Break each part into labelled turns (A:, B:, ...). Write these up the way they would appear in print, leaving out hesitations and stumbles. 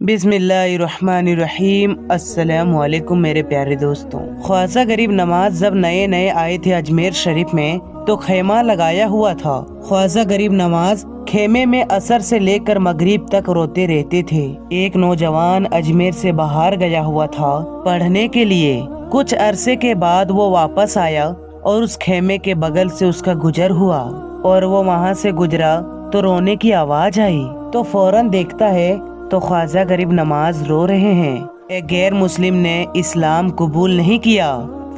A: बिस्मिल्लाहिर्रहमानिर्रहीम। अस्सलाम वालेकुम मेरे प्यारे दोस्तों। ख्वाजा गरीब नवाज जब नए नए आए थे अजमेर शरीफ में तो खेमा लगाया हुआ था। ख्वाजा गरीब नवाज खेमे में असर से लेकर मगरिब तक रोते रहते थे। एक नौजवान अजमेर से बाहर गया हुआ था पढ़ने के लिए। कुछ अरसे के बाद वो वापस आया और उस खेमे के बगल से उसका गुजर हुआ और वो वहाँ से गुजरा तो रोने की आवाज आई तो फौरन देखता है तो ख्वाजा गरीब नवाज रो रहे हैं। एक गैर मुस्लिम ने इस्लाम कबूल नहीं किया।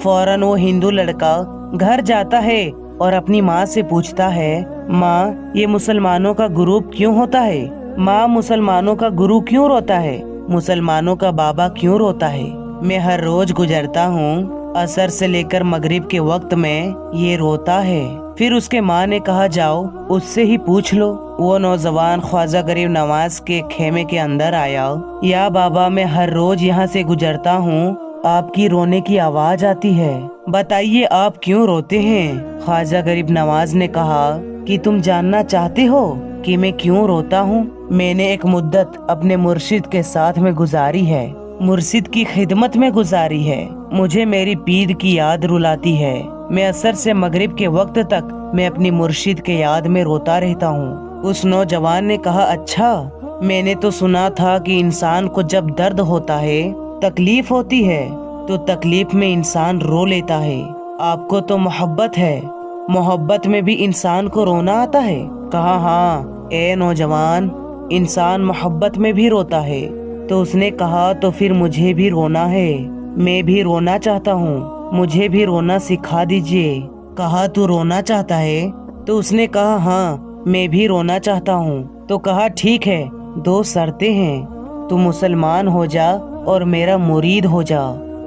A: फौरन वो हिंदू लड़का घर जाता है और अपनी माँ से पूछता है, माँ ये मुसलमानों का ग्रुप क्यों होता है? माँ मुसलमानों का गुरु क्यों रोता है? मुसलमानों का बाबा क्यों रोता है? मैं हर रोज गुजरता हूँ, असर से लेकर मगरिब के वक्त में ये रोता है। फिर उसके माँ ने कहा, जाओ उससे ही पूछ लो। वो नौजवान ख्वाजा गरीब नवाज के खेमे के अंदर आया। या बाबा मैं हर रोज यहाँ से गुजरता हूँ, आपकी रोने की आवाज आती है, बताइए आप क्यों रोते हैं? ख्वाजा गरीब नवाज ने कहा कि तुम जानना चाहते हो कि मैं क्यों रोता हूँ? मैंने एक मुद्दत अपने मुर्शिद के साथ में गुजारी है, मुर्शिद की खिदमत में गुजारी है। मुझे मेरी पीर की याद रुलाती है। मैं असर से मगरिब के वक्त तक मैं अपनी मुर्शिद के याद में रोता रहता हूँ। उस नौजवान ने कहा, अच्छा मैंने तो सुना था कि इंसान को जब दर्द होता है, तकलीफ होती है तो तकलीफ में इंसान रो लेता है। आपको तो मोहब्बत है, मोहब्बत में भी इंसान को रोना आता है? कहा, हाँ ए नौजवान, इंसान मोहब्बत में भी रोता है। तो उसने कहा, तो फिर मुझे भी रोना है, मैं भी रोना चाहता हूँ, मुझे भी रोना सिखा दीजिए। कहा, तू रोना चाहता है? तो उसने कहा, हाँ मैं भी रोना चाहता हूँ। तो कहा, ठीक है, दो शर्तें हैं, तू मुसलमान हो जा और मेरा मुरीद हो जा।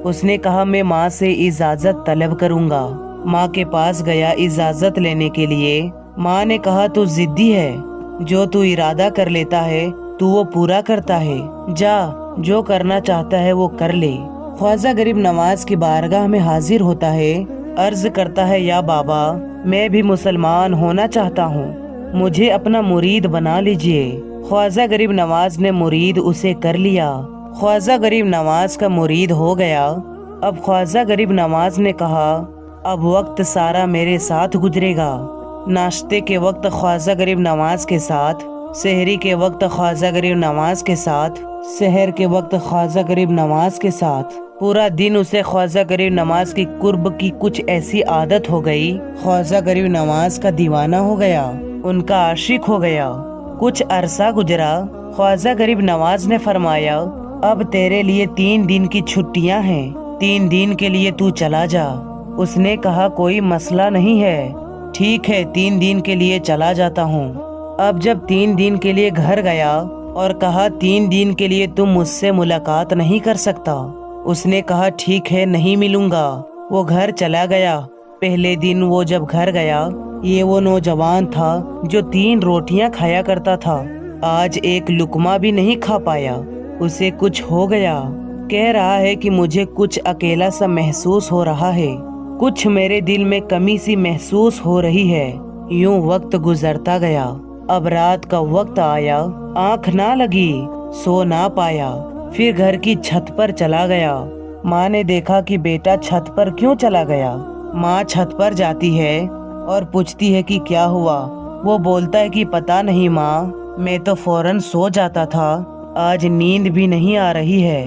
A: उसने कहा, मैं माँ से इजाजत तलब करूँगा। माँ के पास गया इजाजत लेने के लिए। माँ ने कहा, तू जिद्दी है, जो तू इरादा कर लेता है तू वो पूरा करता है, जा जो करना चाहता है वो कर ले। ख्वाजा गरीब नवाज की बारगाह में हाजिर होता है, अर्ज करता है, या बाबा मैं भी मुसलमान होना चाहता हूँ, मुझे अपना मुरीद बना लीजिए। ख्वाजा गरीब नवाज ने मुरीद उसे कर लिया। ख्वाजा गरीब नवाज का मुरीद हो गया। अब ख्वाजा गरीब नवाज ने कहा, अब वक्त सारा मेरे साथ गुजरेगा। नाश्ते के वक्त ख्वाजा गरीब नवाज के साथ, सहरी के वक्त ख्वाजा गरीब नवाज के साथ, सहर के वक्त ख्वाजा गरीब नवाज के साथ। पूरा दिन उसे ख्वाजा गरीब नवाज की कुर्ब की कुछ ऐसी आदत हो गई, ख्वाजा गरीब नवाज का दीवाना हो गया, उनका आशिक हो गया। कुछ अरसा गुजरा। ख्वाजा गरीब नवाज ने फरमाया, अब तेरे लिए 3 दिन की छुट्टियां हैं, 3 दिन के लिए तू चला जा। उसने कहा, कोई मसला नहीं है, ठीक है 3 दिन के लिए चला जाता हूँ। अब जब 3 दिन के लिए घर गया और कहा, 3 दिन के लिए तुम मुझसे मुलाकात नहीं कर सकता। उसने कहा, ठीक है नहीं मिलूंगा। वो घर चला गया। पहले दिन वो जब घर गया, ये वो नौजवान था जो 3 रोटियां खाया करता था, आज एक लुकमा भी नहीं खा पाया। उसे कुछ हो गया। कह रहा है कि मुझे कुछ अकेला सा महसूस हो रहा है, कुछ मेरे दिल में कमी सी महसूस हो रही है। यूं वक्त गुजरता गया। अब रात का वक्त आया, आंख ना लगी, सो ना पाया। फिर घर की छत पर चला गया। माँ ने देखा कि बेटा छत पर क्यों चला गया। माँ छत पर जाती है और पूछती है कि क्या हुआ। वो बोलता है कि पता नहीं माँ, मैं तो फौरन सो जाता था, आज नींद भी नहीं आ रही है,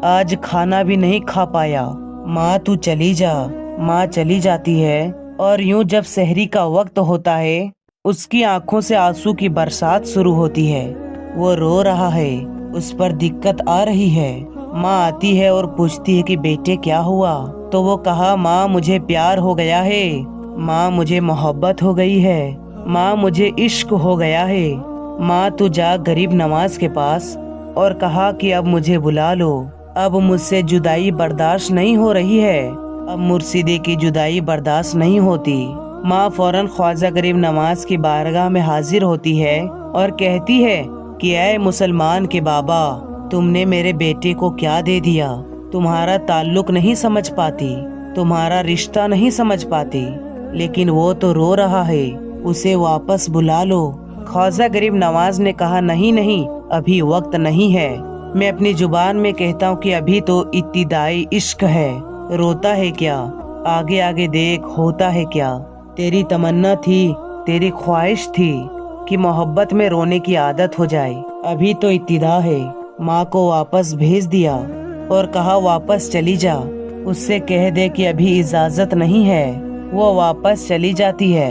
A: आज खाना भी नहीं खा पाया। माँ तू चली जा। माँ चली जाती है और यूं जब सहरी का वक्त होता है, उसकी आंखों से आंसू की बरसात शुरू होती है। वो रो रहा है, उस पर दिक्कत आ रही है। माँ आती है और पूछती है कि बेटे क्या हुआ। तो वो कहा, माँ मुझे प्यार हो गया है, माँ मुझे मोहब्बत हो गई है, माँ मुझे इश्क हो गया है। माँ तू जा गरीब नवाज के पास और कहा कि अब मुझे बुला लो, अब मुझसे जुदाई बर्दाश्त नहीं हो रही है, अब मुर्शिदे की जुदाई बर्दाश्त नहीं होती। माँ फौरन ख्वाजा गरीब नवाज की बारगाह में हाजिर होती है और कहती है कि ऐ मुसलमान के बाबा, तुमने मेरे बेटे को क्या दे दिया? तुम्हारा ताल्लुक नहीं समझ पाती, तुम्हारा रिश्ता नहीं समझ पाती, लेकिन वो तो रो रहा है, उसे वापस बुला लो। ख्वाजा गरीब नवाज ने कहा, नहीं नहीं, अभी वक्त नहीं है, मैं अपनी जुबान में कहता हूँ कि अभी तो इब्तिदाई इश्क है, रोता है क्या, आगे आगे देख होता है क्या। तेरी तमन्ना थी, तेरी ख्वाहिश थी कि मोहब्बत में रोने की आदत हो जाए, अभी तो इब्तिदा है। माँ को वापस भेज दिया और कहा वापस चली जा, उससे कह दे कि अभी इजाजत नहीं है। वो वापस चली जाती है,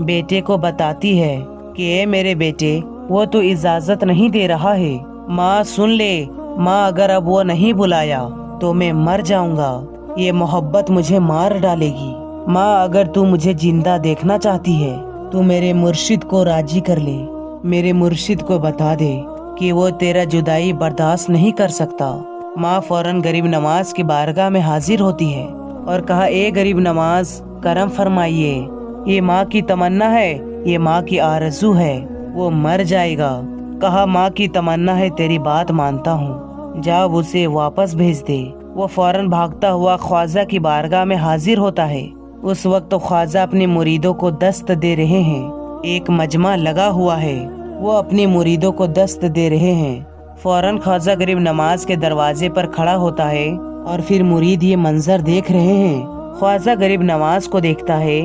A: बेटे को बताती है कि ए मेरे बेटे, वो तो इजाजत नहीं दे रहा है। माँ सुन ले, माँ अगर अब वो नहीं बुलाया तो मैं मर जाऊंगा, ये मोहब्बत मुझे मार डालेगी। माँ अगर तू मुझे जिंदा देखना चाहती है तो मेरे मुर्शिद को राजी कर ले, मेरे मुर्शिद को बता दे कि वो तेरा जुदाई बर्दाश्त नहीं कर सकता। माँ फौरन गरीब नवाज की बारगाह में हाजिर होती है और कहा ए गरीब नवाज, करम फरमाइए, ये माँ की तमन्ना है, ये माँ की आरज़ू है, वो मर जाएगा। कहा माँ की तमन्ना है, तेरी बात मानता हूँ, जा उसे वापस भेज दे। वो फौरन भागता हुआ ख्वाजा की बारगाह में हाजिर होता है। उस वक्त तो ख्वाजा अपने मुरीदों को दस्त दे रहे हैं, एक मजमा लगा हुआ है, वो अपनी मुरीदों को दस्त दे रहे हैं। फौरन ख्वाजा गरीब नवाज के दरवाजे पर खड़ा होता है और फिर मुरीद ये मंजर देख रहे हैं। ख्वाजा गरीब नवाज को देखता है,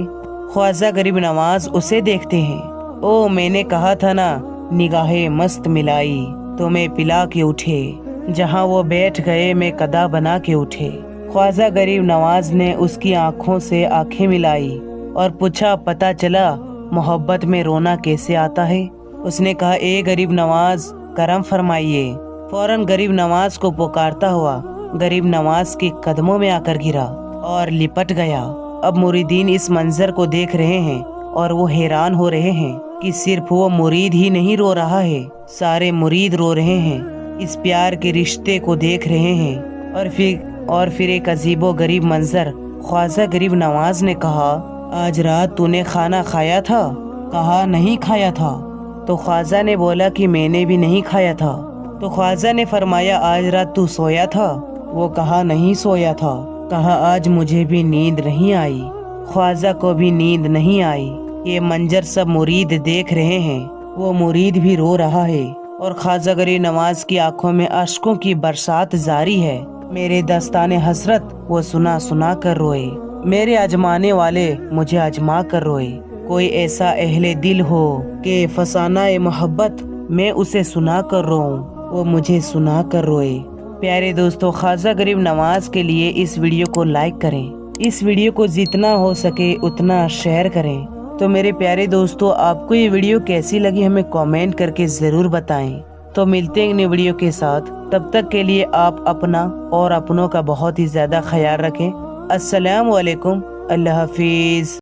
A: ख्वाजा गरीब नवाज उसे देखते हैं। ओ मैंने कहा था ना, निगाहें मस्त मिलाई तो मैं पिला के उठे, जहाँ वो बैठ गए मैं कदा बना के उठे। ख्वाजा गरीब नवाज ने उसकी आंखों से आंखें मिलाई और पूछा पता चला मोहब्बत में रोना कैसे आता है। उसने कहा ए गरीब नवाज, करम फरमाइए। फौरन गरीब नवाज को पुकारता हुआ गरीब नवाज के कदमों में आकर गिरा और लिपट गया। अब मुरीदीन इस मंजर को देख रहे हैं और वो हैरान हो रहे हैं कि सिर्फ वो मुरीद ही नहीं रो रहा है, सारे मुरीद रो रहे हैं, इस प्यार के रिश्ते को देख रहे हैं। और फिर एक अजीबो गरीब मंजर। ख्वाजा गरीब नवाज ने कहा आज रात तूने खाना खाया था? कहा नहीं खाया था। तो ख्वाजा ने बोला कि मैंने भी नहीं खाया था। तो ख्वाजा ने फरमाया आज रात तू सोया था? वो कहा नहीं सोया था। कहा आज मुझे भी नींद नहीं आई। ख्वाजा को भी नींद नहीं आई। ये मंजर सब मुरीद देख रहे हैं, वो मुरीद भी रो रहा है और ख्वाजा गरीब नवाज की आंखों में अश्कों की बरसात जारी है। मेरे दस्ताने हसरत वो सुना सुना कर रोए, मेरे आजमाने वाले मुझे आजमा कर रोए। कोई ऐसा अहले दिल हो कि फसाना ए मोहब्बत मैं उसे सुना कर रोऊं, वो मुझे सुना कर रोए। प्यारे दोस्तों, ख्वाजा गरीब नवाज के लिए इस वीडियो को लाइक करें, इस वीडियो को जितना हो सके उतना शेयर करें। तो मेरे प्यारे दोस्तों, आपको ये वीडियो कैसी लगी हमें कमेंट करके ज़रूर बताएं। तो मिलते हैं नई वीडियो के साथ, तब तक के लिए आप अपना और अपनों का बहुत ही ज़्यादा ख्याल रखें। अस्सलाम वालेकुम, अल्लाह हाफिज़।